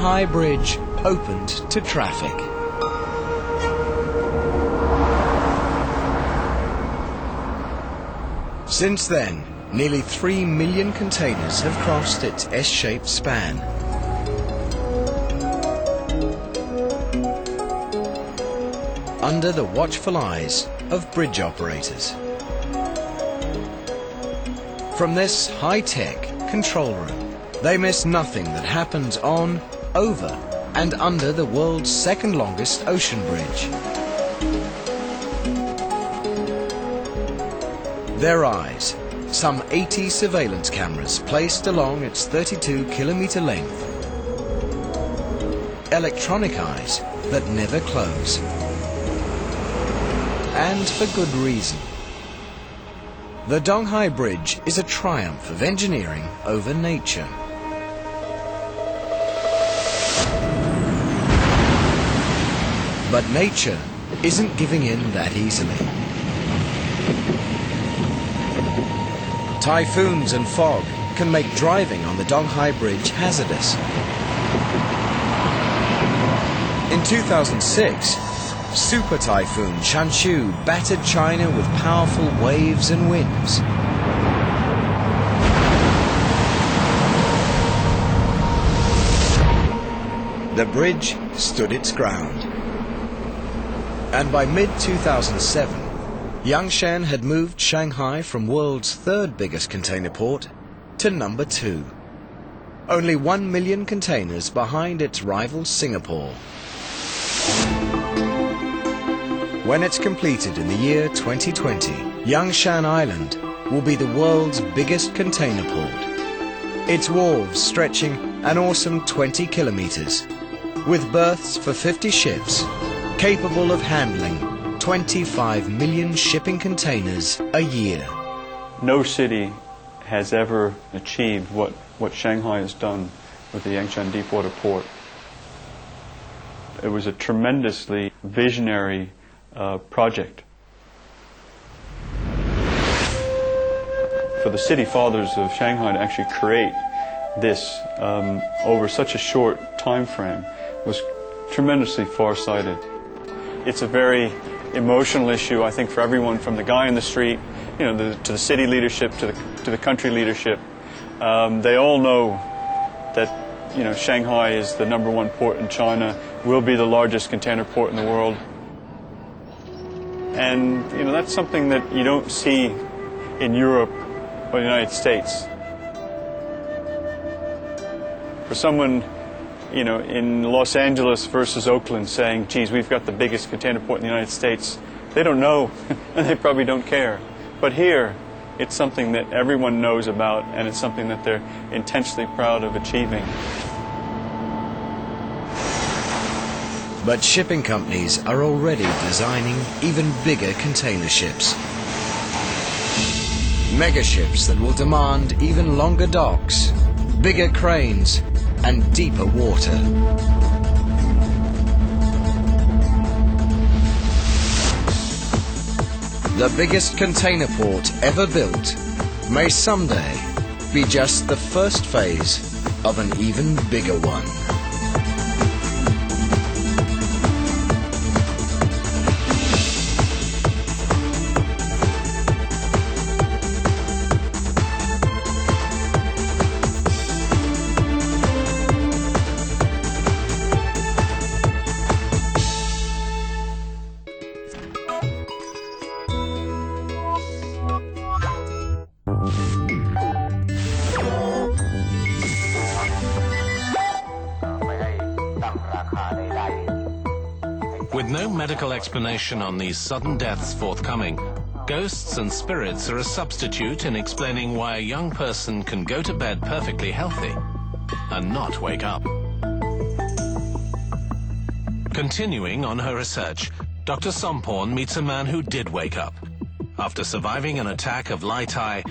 Donghai Bridge opened to traffic. Since then, nearly 3 million containers have crossed its S-shaped span. Under the watchful eyes of bridge operators. From this high-tech control room, they miss nothing that happens on, over, and under the world's second longest ocean bridge. Their eyes, some 80 surveillance cameras placed along its 32-kilometer length. Electronic eyes that never close. And for good reason. The Donghai Bridge is a triumph of engineering over nature. But nature isn't giving in that easily. Typhoons and fog can make driving on the Donghai Bridge hazardous. In 2006, Super Typhoon Chanshu battered China with powerful waves and winds. The bridge stood its ground. And by mid-2007, Yangshan had moved Shanghai from world's third biggest container port to number 2. Only 1 million containers behind its rival Singapore. When it's completed in the year 2020, Yangshan Island will be the world's biggest container port. Its wharves stretching an awesome 20 kilometers, with berths for 50 ships, capable of handling 25 million shipping containers a year. No city has ever achieved what Shanghai has done with the Yangshan Deepwater Port. It was a tremendously visionary project. For the city fathers of Shanghai to actually create this over such a short time frame was tremendously far-sighted. It's a very emotional issue, I think, for everyone, from the guy in the street, to the city leadership, to the country leadership. They all know that Shanghai is the #1 port in China, will be the largest container port in the world. And that's something that you don't see in Europe or the United States. For someone, in Los Angeles versus Oakland saying, geez, we've got the biggest container port in the United States, they don't know, and they probably don't care. But here, it's something that everyone knows about, and it's something that they're intensely proud of achieving. But shipping companies are already designing even bigger container ships. Mega ships that will demand even longer docks, bigger cranes, and deeper water. The biggest container port ever built may someday be just the first phase of an even bigger one. With no medical explanation on these sudden deaths forthcoming, ghosts and spirits are a substitute in explaining why a young person can go to bed perfectly healthy and not wake up. Continuing on her research, Dr. Somporn meets a man who did wake up. After surviving an attack of Lai Tai,